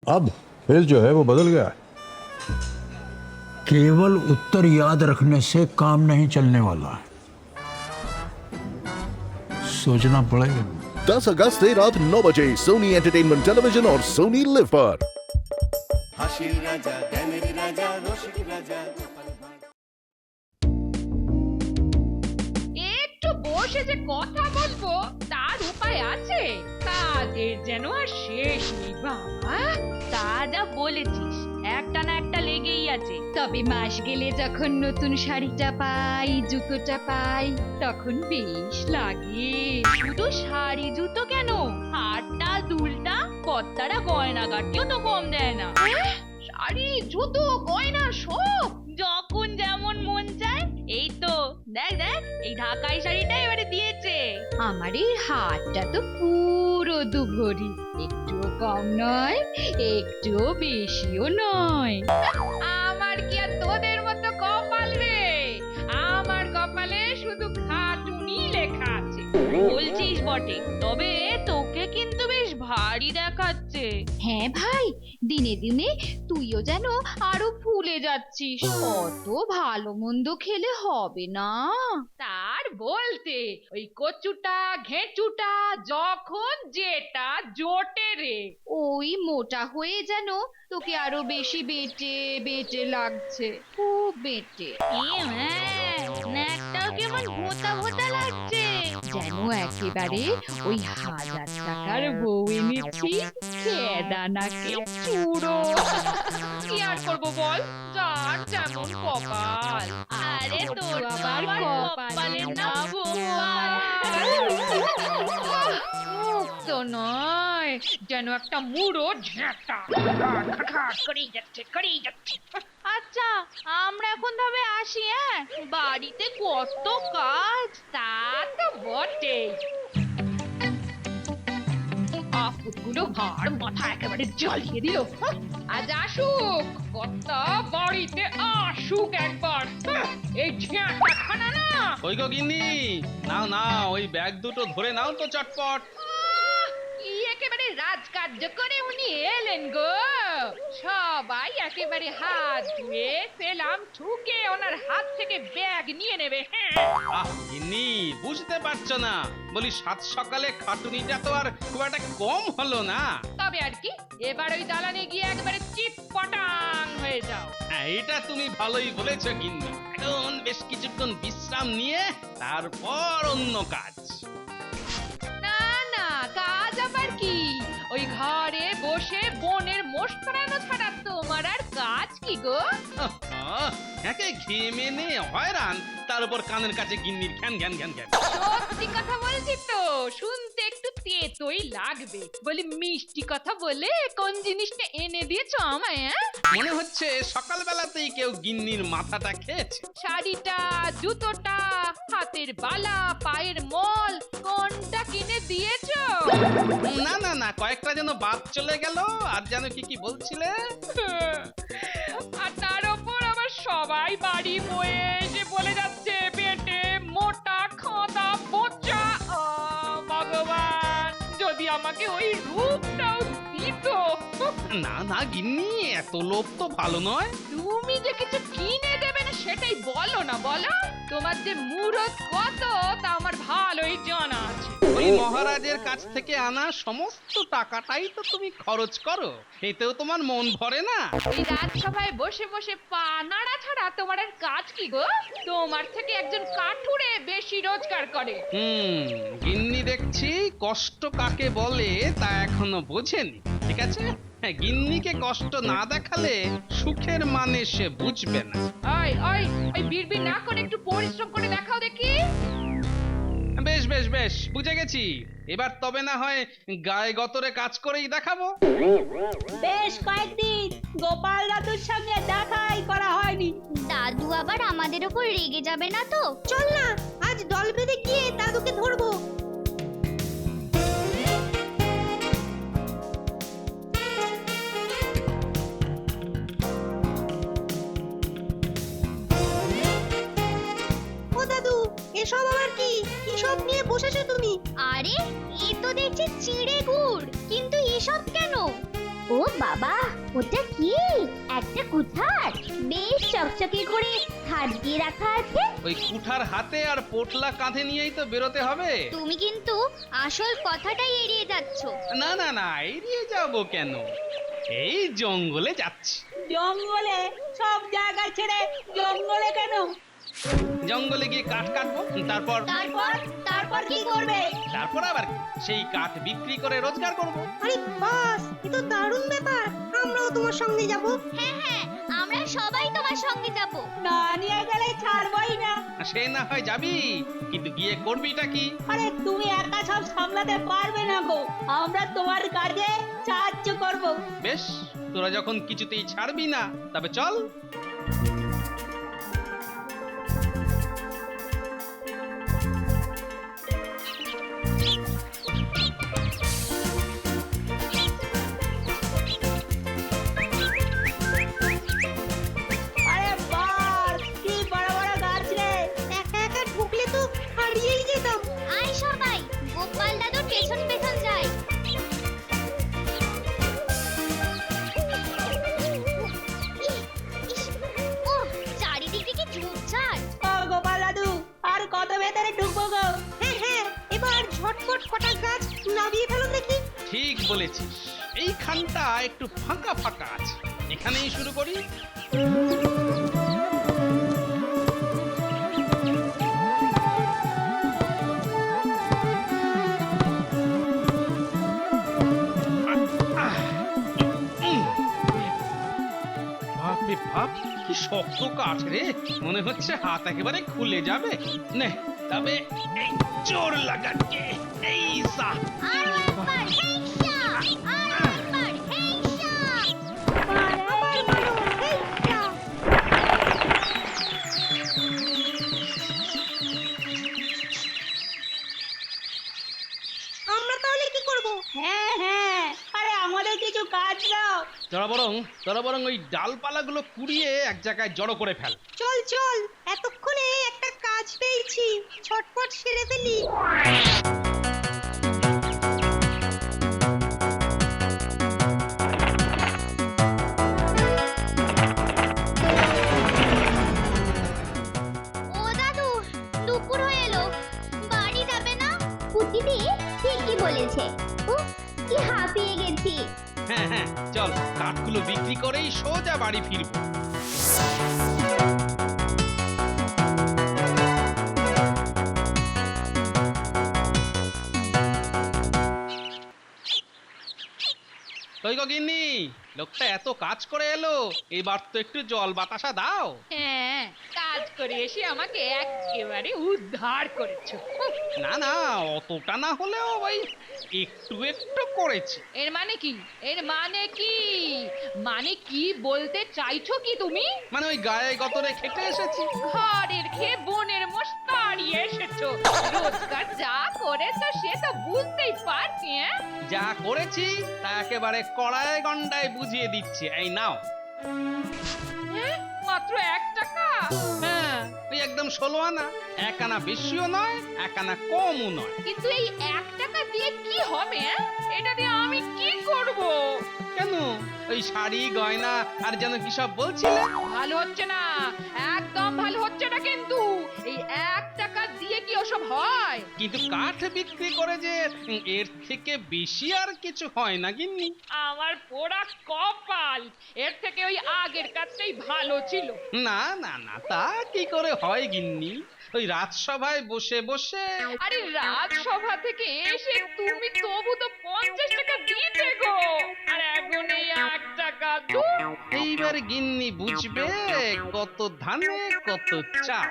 अब फिर जो है वो बदल गया। केवल उत्तर याद रखने से काम नहीं चलने वाला, सोचना पड़ेगा। 10 अगस्त से रात 9 बजे सोनी एंटरटेनमेंट टेलीविजन और सोनी लिव पर। একটু বসে যে কথা বলবো তার উপায় আছে? কাজের যেন আর শেষ নেই বাবা। তা যা বলেছিস, একটা না একটা লেগেই আছে। তবে মাস গেলে যখন নতুন শাড়িটা পাই, জুতোটা পাই, তখন বেশ লাগে। শুধু শাড়ি জুতো কেন, হারটা দুলটা কত্তারা গয়নাগাটিও তো কম দেয় না। শাড়ি জুতো গয়না সব যখন যেমন মন চায়। এই তো দেখ দেখ, এই ঢাকাই শাড়িটা এবারে দিয়েছে। আমার এই হাতটা তো পুরো দুভরি, একটুও কম নয়, একটুও বেশিও নয়। আমার কি আর তোদের মতো কপাল রে? আমার কপালে শুধু খাটুনি লেখা আছে। বলছিস বটে, তবে তোকে কিন্তু বেশ ভারী দেখাচ্ছে। হ্যাঁ ভাই, দিনে দিনে তুইও যেন আরো ফুলে যাচ্ছিস। অত ভালো মন্দ খেলে হবে না। তার বলতে ওই কচুটা ঘেঁচুটা যখন যেটা জোটে রে, ওই মোটা হয়ে যেন তোকে আরো বেশি বেটে বেটে লাগছে, খুব বেটে। নাকটাও কেমন ভোঁতা ভোঁতা লাগছে, যেন একেবারে ওই 1000 টাকার বউ এনেছি খেদা নাকে চুড়ো। কি আর করবো বল, যার যেমন কপাল। আরে তোর আবার কপালের না তো নয়, যেন একটা মুড়ো ঝাঁটা করেই যাচ্ছে করেই যাচ্ছে। আচ্ছা, আমরা এখন তবে আসি। হ্যাঁ, বাড়িতে কত কাজ, তা তো বটেই। আপদগুলো ভার মাথা একেবারে জ্বালিয়ে দিল। আজ আসুক কর্তা, বাড়িতে আসুক একবার। এই ঝাঁটা খানা না। ওই গো গিন্নি, নাও নাও ওই ব্যাগ দুটো ধরে নাও তো চটপট। কি একেবারে রাজকার্য করে উনি এলেন গো। সবাই একেবারে হাত ধুয়ে সেলাম ঠুকে ওনার হাত থেকে ব্যাগ নিয়ে নেবে। হ্যাঁ, আহ গিন্নি, বুঝতে পারছো না, বলি সাত সকালে খাটুনিটা তো আর খুব একটা কম হলো না। তবে আর কি, এবার ওই দালানে গিয়ে একবারে চিটপটাং হয়ে যাও। হ্যাঁ, এটা তুমি ভালোই বলেছো গিন্নি। এখন বেশ কিছুক্ষণ বিশ্রাম নিয়ে তারপর অন্য কাজ। না না, কাজ আবার কি, ওই ঘরে বসে বনের মোষ ফেরানো ছাড়া তোমার আর কাজ কি গো? একে ঘেমে নে হয়রান, তার উপর কানের কাছে গিন্নির ঘ্যান ঘ্যান ঘ্যান ঘ্যান। সত্যি কথা বলছি তো, শুনতে একটু তেতোই লাগবে। বলি মিষ্টি কথা বলে কোন জিনিসটা এনে দিয়েছো আমায়? মনে হচ্ছে সকালবেলাতেই কেউ গিন্নির মাথাটা খেয়েছে। শাড়িটা, জুতোটা, হাতের বালা, পায়ের মল, কোনটা কিনে দিয়েছো? না না না, কয়েকটা যেন বাদ চলে গেল। আর যেন কি কি বলছিলে? আর তার উপর আবার সবাই বাড়ি বয়ে এসে বলে যাচ্ছে পেটে মোটা খাঁদা বোচা। ভগবান, যদি আমাকে ওই রূপটাও দিত। না না গিন্নি, এত লোভ তো ভালো নয়। তুমি যে কিছু কিনে দেবে না সেটাই বলো না, বলো। তোমার যে মুরত কত তা আমার ভালোই জানা আছে। ওই মহারাজের কাছ থেকে আনা সমস্ত টাকাটাই তো তুমি খরচ করো, এতেও তোমার মন ভরে না। ওই রাজসভায় বসে বসে পা নাড়া ছাড়া তোমার আর কাজ কি গো? তোমার থেকে একজন কাঠুরে বেশি রোজগার করে। গিন্নি দেখছি কষ্ট কাকে বলে তা এখনো বোঝেনি। ঠিক আছে, হ্যাঁ, গিন্নিকে কষ্ট না দেখালে সুখের মানে সে বুঝবে না। ওই ওই ওই বিড়বিড় না করে একটু পরিশ্রম করে দেখাও দেখি। বেশ বেশ বেশ, বুঝে গেছি। এবার তবে না হয় গায়ে গতরে কাজ করেই দেখাবো। বেশ কয়েকদিন গোপাল দাদুর সঙ্গে দেখাই করা হয়নি। দাদু আবার আমাদের উপর রেগে যাবে না তো? চল না, আজ দল বেঁধে গিয়ে দাদুকে ধরবো। ও দাদু, এসব আবার কি? কি সব নিয়ে বসেছো তুমি? আরে, এ তো দেখছি চিড়ে গুড়, কিন্তু এসব কেন? ও বাবা, ওটা কি? একটা কুঠার, বেশ চকচকে করে হাত দিয়ে রাখা আছে। ওই কুঠার হাতে আর পোটলা কাঁধে নিয়েই তো বেরোতে হবে। তুমি কিন্তু আসল কথাটাই এড়িয়ে যাচ্ছ। না না না, এড়িয়ে যাবো কেন? এই জঙ্গলে যাচ্ছি। জঙ্গলে? সব জায়গা ছেড়ে জঙ্গলে কেন? জঙ্গলে গিয়ে কাঠ কাটবো, তারপর তারপর তারপর কি করবে? তারপর আবার কি? সেই কাঠ বিক্রি করে রোজগার করব। আরে বাস, এ তো দারুণ ব্যাপার। আমরাও তোমার সঙ্গে যাব। হ্যাঁ হ্যাঁ, আমরা সবাই তোমার সঙ্গে যাব। না নিয়ে গেলে ছাড়বই না। সে না হয় যাবি, কিন্তু গিয়ে করবিটা কি? আরে তুমি একা সব সামলাতে পারবে না গো, আমরা তোমার কাজে সাহায্য করব। বেশ, তোরা যখন কিছুতেই ছাড়বি না, তবে চল। আরে বাস, কি বড় বড় গাছ রে! একা একা ঢুকলে তো হারিয়েই যেতাম। আয় সবাই, গোপাল দাদুর পেছন পেছন যাই। ওহ, চারিদিকে কি ঝোপঝাড়। ও গোপাল দাদু, আর কত ভেতরে ঢুকবো গো? হ্যাঁ হ্যাঁ, এবার ঝটপট কটা গাছ নামিয়ে ফেলো দেখি। ঠিক বলেছিস, এইখানটা একটু ফাঁকা ফাঁকা আছে, এখানেই শুরু করি। বাপরে বাপ, কি শক্ত কাঠ রে! মনে হচ্ছে হাত একেবারে খুলে যাবে। নে, তবে এই জোর লাগাকে এই সা। আরো একবার হেইসা, আরো একবার হেইসা। আবার মারো, এই যা। আমরা তাহলে কি করব? হ্যাঁ হ্যাঁ, আরে আমাদের কিছু কাজ দাও। তোরা বরং ওই ডালপালাগুলো কুড়িয়ে এক জায়গায় জড়ো করে ফেল। চল চল, এতক্ষণে একটা কাজ পেয়েছি, ছটপট সেরে ফেলি। ও দাদু, দুপুর হয়ে এলো, বাড়ি যাবে না? পুচি দিয়ে ঠিকই বলেছে। ও, কি হাঁপিয়ে গেছি। হ্যাঁ হ্যাঁ, চল কাঠগুলো বিক্রি করেই সোজা বাড়ি ফিরবো। কই গো গিন্নি, লোকটা এত কাজ করে এলো, এবার তো একটু জল বাতাসা দাও। হ্যাঁ, কাজ করে এসে আমাকে একেবারে উদ্ধার করেছো। না না, অতটা না হলেও ওই একটু একটু করেছি। এর মানে কি? এর মানে কি? মানে কি বলতে চাইছো কি তুমি? মানে ওই গায়ে গতরে খেটে এসেছি। ঘরের খেয়ে বনের মোষ তাড়িয়ে এসেছো। রোজগার যা করেছো সে তো বুঝতেই পারছি। যা করেছি তা একেবারে কড়ায় গন্ডায় বুঝিয়ে দিচ্ছি, এই নাও। মাত্র 1 টাকা? হ্যাঁ, ওই একদম 16 আনা, 1 আনা বেশিও নয়, 1 আনা কমও নয়। কিন্তু এই 1 টাকা দিয়ে কি হবে? এটা দিয়ে আমি কি করব? কেন, ওই শাড়ি গয়না আর যেন কি সব বলছিলে? ভালো হচ্ছে না, একদম ভালো হচ্ছে না। কিন্তু এই 1 টাকা দিয়ে কি ওসব হয়? কিন্তু কাঠ বিক্রি করে যে এর থেকে বেশি আর কিছু হয় না গিন্নি। আমার পোড়া কপাল, এর থেকে ওই আগের কাজটাই ভালো ছিল। না না না, তা কি করে হয় গিন্নি? ওই রাজসভায় বসে বসে। আরে রাজসভা থেকে এসে তুমি তবু তো 50 টাকা দিতে গো, আর এখন এই 1 টাকা তো। এইবার গিন্নি বুঝবে কত ধানে কত চাল।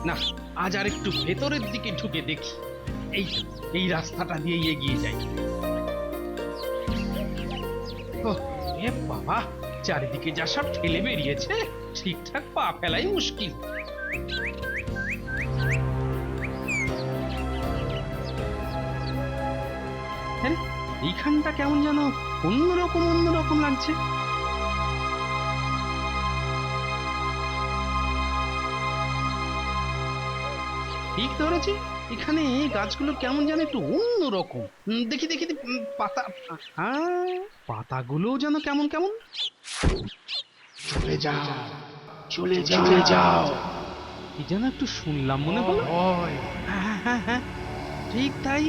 না, আজ আর একটু ভেতরের দিকে ঢুকে দেখি। এই রাস্তাটা দিয়ে এগিয়ে যাই। ওহ, এ বাবা, চারিদিকে যা সব ঠেলে বেরিয়েছে, ঠিকঠাক পা ফেলাই মুশকিল। এইখানটা কেমন যেন অন্যরকম লাগছে। ঠিক ধরেছি, এখানে গাছগুলো কেমন যেন একটু অন্যরকম। দেখি দেখি দেখি, পাতা, হ্যাঁ পাতাগুলো যেন কেমন কেমন। চলে যাও, চলে যাও, চলে যাও। কি যেন একটু শুনলাম মনে হলো। হ্যাঁ হ্যাঁ হ্যাঁ, ঠিক তাই।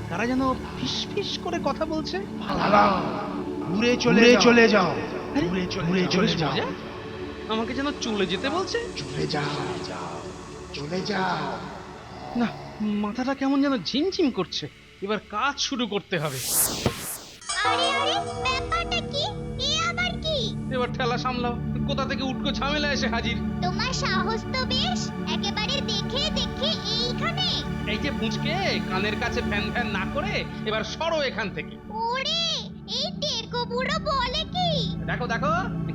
তারা যেন ফিস ফিস করে কথা বলছে। পালাও, দূরে চলে যাও, আরে, দূরে চলে যাও, মজা। আমাকে যেন চলে যেতে বলছে। চলে যাও, চলে যাও। না, মাথাটা কেমন যেন ঝিমঝিম করছে। এবার কাজ শুরু করতে হবে। আরে আরে ব্যাপারটা কি? এ আবার কি? এবার ঠেলা সামলাও। কোথা থেকে উটকো ঝামেলা এসে হাজির। তোমার সাহস তো বেশ, একেবারে দেখে দেখে এইখানে। এই যে পুঁচকে, কানের কাছে ফ্যান ফ্যান না করে এবার সরো এখান থেকে। ওরে, এই টেরকো বুড়ো বলে কি? দেখো দেখো,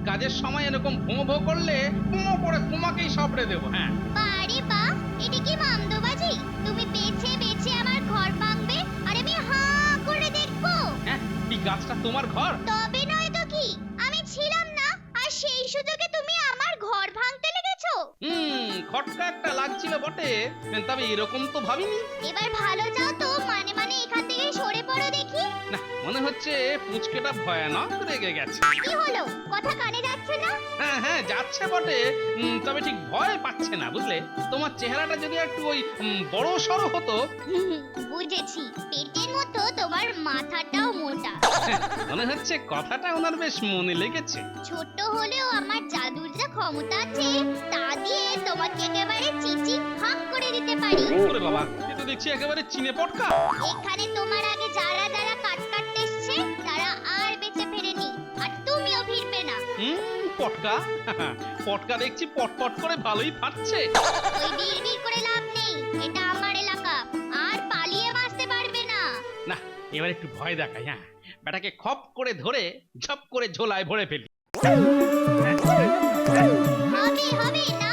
কাজের সময় এরকম ভোঁ ভোঁ করলে পুমো করে তোমাকেই সাপড়ে দেবো। হ্যাঁ, বাড়ি বা, এটা কি মামদোবাজি? তুমি বেছে বেছে আমার ঘর ভাঙবে আর আমি হাঁ করে দেখবো? হ্যাঁ, এই গাছটা তোমার ঘর। তবে নয় তো কি, আমি ছিলাম না আর সেই সুযোগে তুমি আমার ঘর ভাঙতে লেগেছো। খটকা একটা লাগছিল বটে, তবে এরকম তো ভাবিনি। এবার ভালো যাও তো, মানে মানে এখান থেকে সরে পড়ো দেখি। না, মনে হচ্ছে পুঁচকেটা ভয়ানক রেগে গেছে। কি হলো, কথা কানে যাচ্ছে না? হ্যাঁ হ্যাঁ, যাচ্ছে বটে, তবে ঠিক ভয় পাচ্ছে না, বুঝলে। তোমার চেহারাটা যদি একটু ওই বড় সড়ো হতো। বুঝেছি, পেটের মতো তোমার মাথাটাও মোটা। মনে হচ্ছে কথাটা ওনার বেশ মনে লেগেছে। ছোট হলেও আমার জাদুর যা ক্ষমতা আছে, তা দিয়ে তোমাকে একেবারে চিচি ফাঁক করে দিতে পারি। ওরে বাবা, এ তো দেখছি একেবারে চিনে পটকা। এখানে তোমার আগে যারা যারা কাট কাটতে এসছে, তারা আর বেঁচে ফেরেনি, আর তুমিও ফিরবে না। পটকা পটকা দেখছি পটপট করে ভালোই ফাটছে। ওই বিড়বিড় করে লাভ নেই, এটা আমার এলাকা, আর পালিয়ে বাঁচতে পারবে না। না, এবার একটু ভয় দেখাই। হ্যাঁ, বেটাকে খপ করে ধরে ঝপ করে ঝোলায় ভরে ফেলি। হবে হবে না,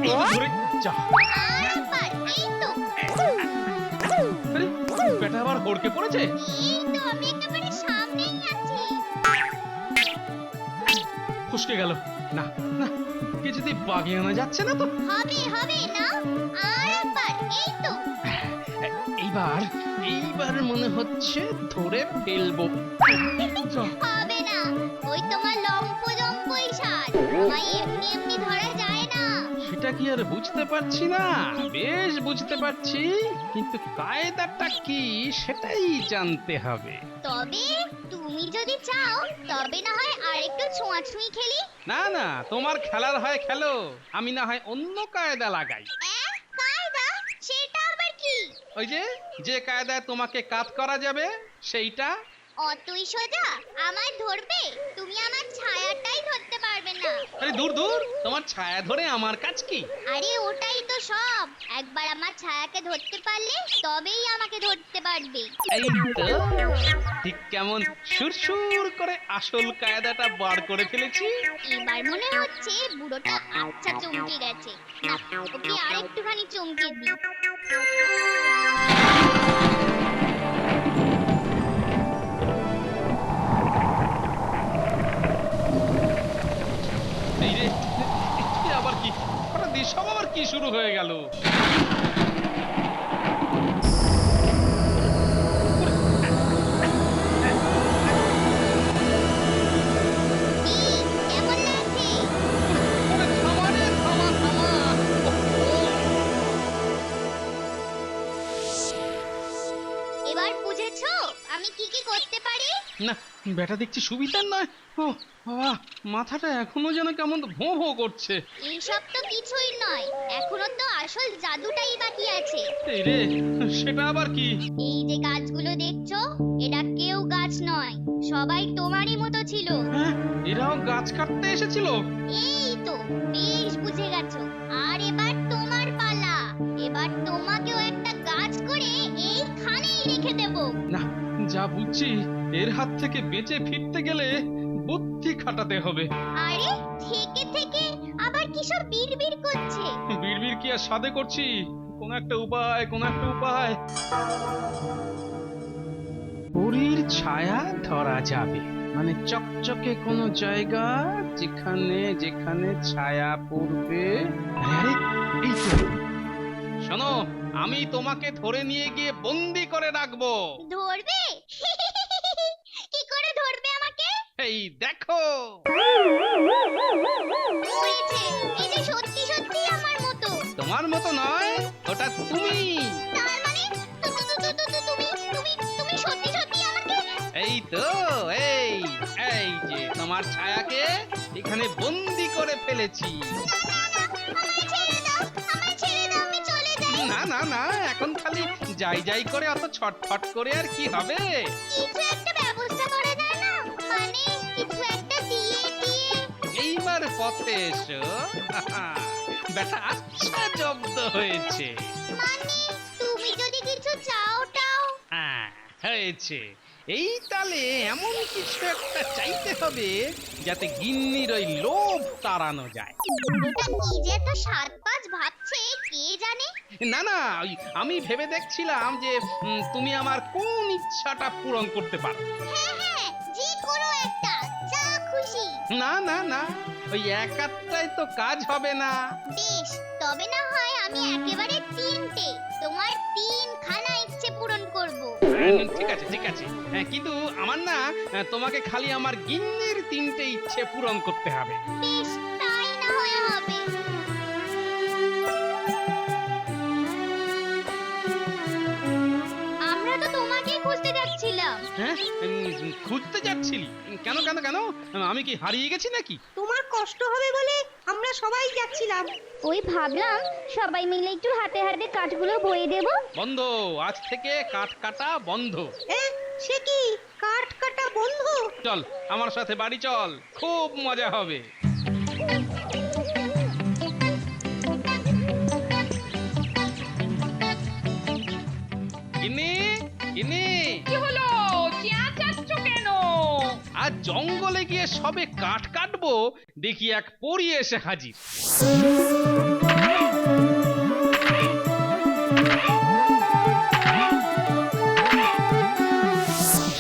এই তো ধরে, যা। আর একবার, এই তো, আরে, বেটা আবার হড়কে পড়েছে। এই তো, আমি একেবারে সামনেই আছি। ফসকে গেল। না না, কিছুতেই বাগিয়ে আনা যাচ্ছে না তো। হবে হবে না, আর একবার, এই তো। এইবার এইবার মনে হচ্ছে ধরে ফেলবো। হবে না, ওই তোমার লম্প জম্প ইশার, আমায় এমনি এমনি ধরা যায় না। সেটা কি আর বুঝতে পারছি না? বেশ বুঝতে পারছি, কিন্তু কায়দাটা কি সেটাই জানতে হবে। তবে তুমি যদি চাও, তবে না হয় আরেকটু ছোঁয়াছুঁই খেলি। না না, তোমার খেলার হয় খেলো, আমি না হয় অন্য কায়দা লাগাই। কায়দা? সেটা আবার কি? ওই যে যে কায়দায় তোমাকে কাজ করা যাবে সেইটা। অতই সোজা? আমায় ধরবে? তুমি আমার ছায়াটাই ধরতে পারবে না। আরে দূর দূর, তোমার ছায়া ধরে আমার কাজ কি? আরে ওটাই তো সব, একবার আমার ছায়াকে ধরতে পারলে তবেই আমাকে ধরতে পারবে। এই তো, ঠিক কেমন সুরসুর করে আসল কায়দাটা বার করে ফেলেছি। এবার মনে হচ্ছে বুড়োটা আচ্ছা চমকে গেছে। না, ওকে আরেকটুখানি চমকে দিই। এই রে, এ আবার কি? হঠাৎ এসব আবার কি শুরু হয়ে গেল? কি, কেমন লাগছে? ওরে থামা রে, থামা থামা। এবার বুঝেছো আমি কি কি করতে পারি? না, বেটা দেখছি সুবিধার নয়। ও বাবা, মাথাটা এখনো যেন কেমন ভোঁ ভোঁ করছে। এইসব তো কিছুই নয়, এখনো তো আসল জাদুটাই বাকি আছে। এই রে, সেটা আবার কি? এই যে গাছগুলো দেখছো, এরা কেউ গাছ নয়, সবাই তোমারই মতো ছিল। হ্যাঁ, এরাও গাছ কাটতে এসেছিল। এই তো, বেশ বুঝে গেছো। আর এবার তোমার পালা, এবার তোমাকেও একটা গাছ করে এইখানেই রেখে দেব। না, যা বুঝছি এর হাত থেকে বেঁচে ফিরতে গেলে বুদ্ধি খাটাতে হবে। আরে থেকে থেকে আবার কি সব বিড়বিড় করছে? বিড়বিড় কি আর সাধে করছি? কোন একটা উপায়, কোন একটা উপায়। পরীর ছায়া ধরা যাবে, মানে চকচকে কোন জায়গা যেখানে যেখানে ছায়া পড়বে। আরে আরে, এই তো। শোনো, আমি তোমাকে ধরে নিয়ে গিয়ে বন্দি করে রাখবো। ধরবে? কি করে ধরবে আমাকে? এই দেখো। হয়েছে, এই যে সত্যি সত্যি আমার মতো। তোমার মতো নয়, ওটা তুমি। তার মানে তুমি সত্যি সত্যি আমাকে? এই তো, এই এই যে তোমার ছায়াকে এখানে বন্দি করে ফেলেছি। আমায় ছেড়ে দাও, আমি চলে যাই। না না না, এখন খালি যাই যাই করে অত ছটফট করে আর কি হবে? কিছু একটা ব্যবস্থা করে দেয় না, মানে কিছু একটা দিয়ে। এইবার পথে এসো। বেটা আচ্ছা জব্দ হয়েছে। মানে তুমি যদি কিছু চাওটাও। হ্যাঁ হয়েছে। এই তালে এমন কিছু একটা চাইতে হবে যাতে গিন্নির ওই লোভ তাড়ানো যায়। ওটা কি যে এত সাত পাঁচ ভাবছে কে জানে। না না, ওই আমি ভেবে দেখছিলাম যে তুমি আমার কোন ইচ্ছাটা পূরণ করতে পারো। হ্যাঁ, যে কোনো একটা, যা খুশি। না না না, ওই একাত্রায় তো কাজ হবে না। বেশ, তবে না হয় আমি একেবারে তিনটে, তোমার তিনখানা ইচ্ছে পূরণ করব। ঠিক আছে ঠিক আছে, কিন্তু আমার না তোমাকে খালি আমার গিন্নির তিনটে ইচ্ছে পূরণ করতে হবে। বেশ, তাই না হয় হবে। আমরা তো তোমাকে খুঁজতে যাচ্ছিলাম। হ্যাঁ, খুঁজতে যাচ্ছিলি? কেন কেন কেন, আমি কি হারিয়ে গেছি নাকি? তোমার কষ্ট হবে বলে আমরা সবাই যাচ্ছিলাম। ওই ভাবলাম সবাই মিলে একটু হাতে হাতে কাঠগুলো বয়ে দেব। বন্ধ, আজ থেকে কাঠ কাটা বন্ধ। সে কি, কাঠ কাটা বন্ধ? চল আমার সাথে বাড়ি চল, খুব মজা হবে। গিন্নি, গিন্নি, কি হলো? চেঁচাচ্ছ কেন? আজ জঙ্গলে গিয়ে সবে কাঠ কাটবো, দেখি এক পরী এসে হাজির।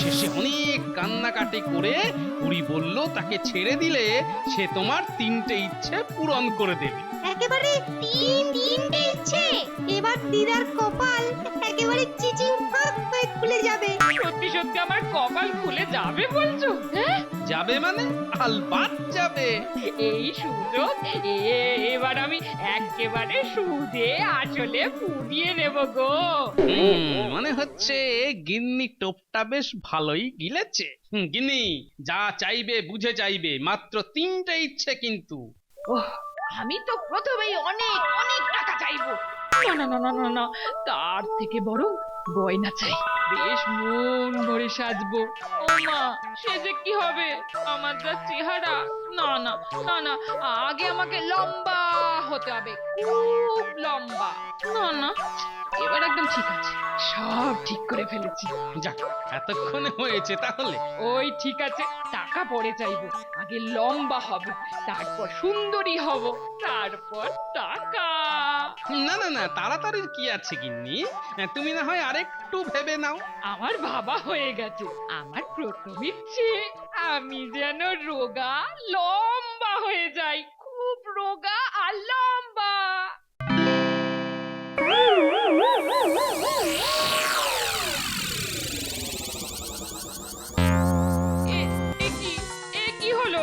শেষে অনেক কান্নাকাটি করে পরী বলল তাকে ছেড়ে দিলে সে তোমার তিনটে ইচ্ছে পূরণ করে দেবে। একেবারে তিনটে ইচ্ছে। এবার দিদার কপাল একেবারে চিচিং ফাঁক হয়ে খুলে যাবে। সত্যি সত্যি আমার কপাল খুলে যাবে বলছো? হ্যাঁ, যাবে মানে আলবাত যাবে। এই সুযোগ এবার আমি একেবারে সুদে আসলে পুড়িয়ে নেব গো। মনে হচ্ছে গিন্নি টোপটা বেশ ভালোই গিলেছে। গিন্নি যা চাইবে বুঝে চাইবে, মাত্র তিনটে ইচ্ছে কিন্তু। ওহ, আমি তো প্রথমেই অনেক অনেক টাকা চাইবো। না না না না না না, তার থেকে বরং গয়না চাই। বেশ মন ভরে সাজবো। ও মা, সেজে কি হবে? আমার যা চেহারা। না না না না, আগে আমাকে লম্বা হতে হবে, খুব লম্বা। না না, এবার একদম ঠিক আছে, সব ঠিক করে ফেলেছি। যাক, এতক্ষণে হয়েছে তাহলে। ওই ঠিক আছে, টাকা পরে চাইবো। আগে লম্বা হব, তারপর সুন্দরী হব, তারপর টাকা। না না না, তাড়াতাড়ির কি আছে গিন্নি, তুমি না হয় আরেকটু ভেবে নাও। আমার বাবা হয়ে গেছে। আমার প্রথম ইচ্ছে আমি যেন রোগা লম্বা হয়ে যাই, খুব রোগা আর লম্বা। এ কি হলো?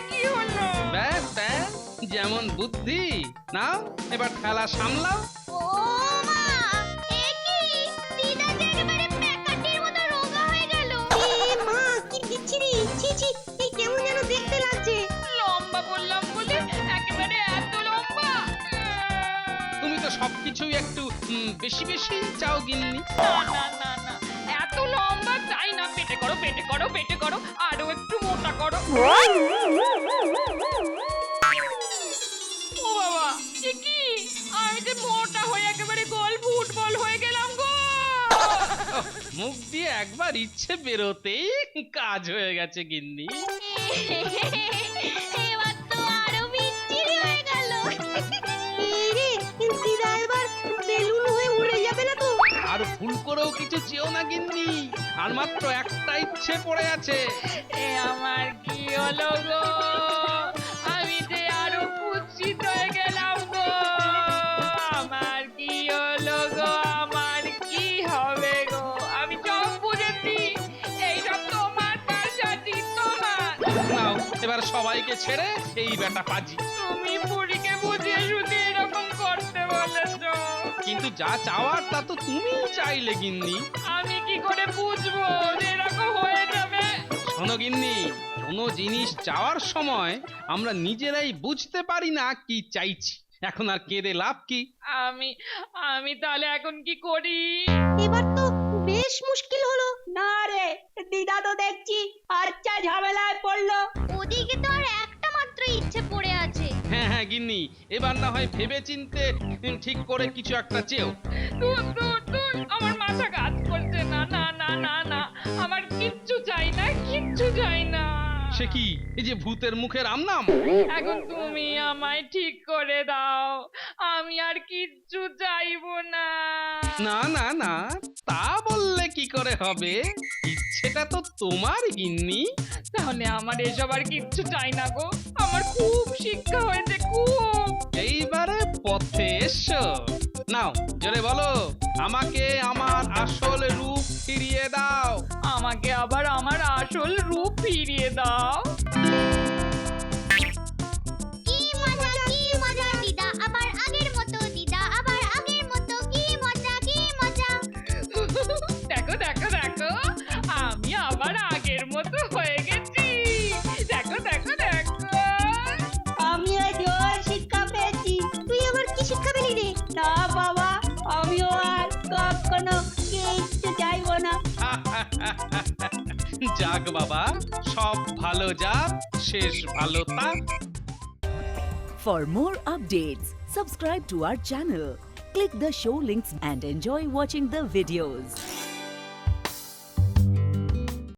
কি হলো? ব্যাস ব্যাস, যেমন বুদ্ধি। নাও এবার খেলা সামলাও। ও মা, এ কি? দিদা যে একেবারে প্যাকাটির মতো রোগা হয়ে গেল। মা, কি বিচ্ছিরি! ছি ছি, এই কেমন যেন দেখতে লাগছে। লম্বা বললাম বলে একেবারে এত লম্বা? তুমি তো সবকিছুই একটু বেশি বেশি চাও গিন্নি। না না না না, এত লম্বা চাই না। পেটে করো, পেটে করো, পেটে করো, আরো একটু মোটা করো। ও বাবা, এ কি? আমি যে মোটা হয়ে একেবারে গোল ফুটবল হয়ে গেলাম গো। মুখ দিয়ে একবার ইচ্ছে বেরোতেই কাজ হয়ে গেছে গিন্নি। এবার তো আরো বিচ্ছিরি হয়ে গেল। এই রে, দিদা এবার বেলুন হয়ে উড়ে যাবে না তো? আর ভুল করেও কিছু চেও না গিন্নি, আর মাত্র একটা ইচ্ছে পড়ে আছে। এ আমার কি হলো গো? আমি যে আরো কুৎসিত হয়ে গেলাম গো। আমার এবার সবাইকে ছেড়ে এই বেটা পাজি। তুমি বুড়িকে বুঝিয়ে শুধু এরকম করতে বলেছো। কিন্তু যা চাওয়ার তা তো তুমিই চাইলে গিন্নি। আমি কি করে বুঝবো যে এরকম হয়ে যাবে? শোনো গিন্নি, কোনো জিনিস চাওয়ার সময় আমরা নিজেরাই বুঝতে পারি না কি চাইছি। এখন আর কেঁদে লাভ কি? আমি আমি তাহলে এখন কি করি? এবার তো বেশ মুশকিল হলো। না রে, দিদা তো দেখছি আচ্ছা ঝামেলায় পড়লো। ওদিকে তো আর একটা মাত্র ইচ্ছে পড়ে আছে। হ্যাঁ হ্যাঁ গিন্নি, এবার না হয় ভেবে চিনতে ঠিক করে কিছু একটা চেও। আমার মাথা কাজ করছে না। না না না না, আমার কিচ্ছু চাই না, কিচ্ছু চাই না। সে কি, এই যে ভূতের মুখের আমনাম? এখন তুমি আমায় ঠিক করে দাও, আমি আর কিচ্ছু চাইবো না। না না না, তা বললে কি করে হবে? ইচ্ছেটা তো তোমার গিন্নি। তাহলে আমার এসব আর কিচ্ছু চাই না গো, আমার খুব শিক্ষা হয়েছে, খুব। এইবারে পথে এসো। নাও জোরে বলো, আমাকে আমার আসল রূপ ফিরিয়ে দাও। আমাকে আবার আমার আসল রূপ ফিরিয়ে দাও। কি মজা দিদা আবার আগের মতো, দিদা আবার আগের মতো, কি মজা দেখো দেখো দেখো, আমি আবার আগের মতো হয়ে গেছি। দেখো দেখো দেখো। আমিও জোর শিক্ষা পেয়েছি। তুই আবার কি শিক্ষা পেলি রে? না বাবা, আমিও আর কখনো কিচ্ছু চাইবো না। যাক বাবা, সব ভালো যাক, শেষ ভালো থাক। For more updates, subscribe to our channel, click the show links and enjoy watching the videos.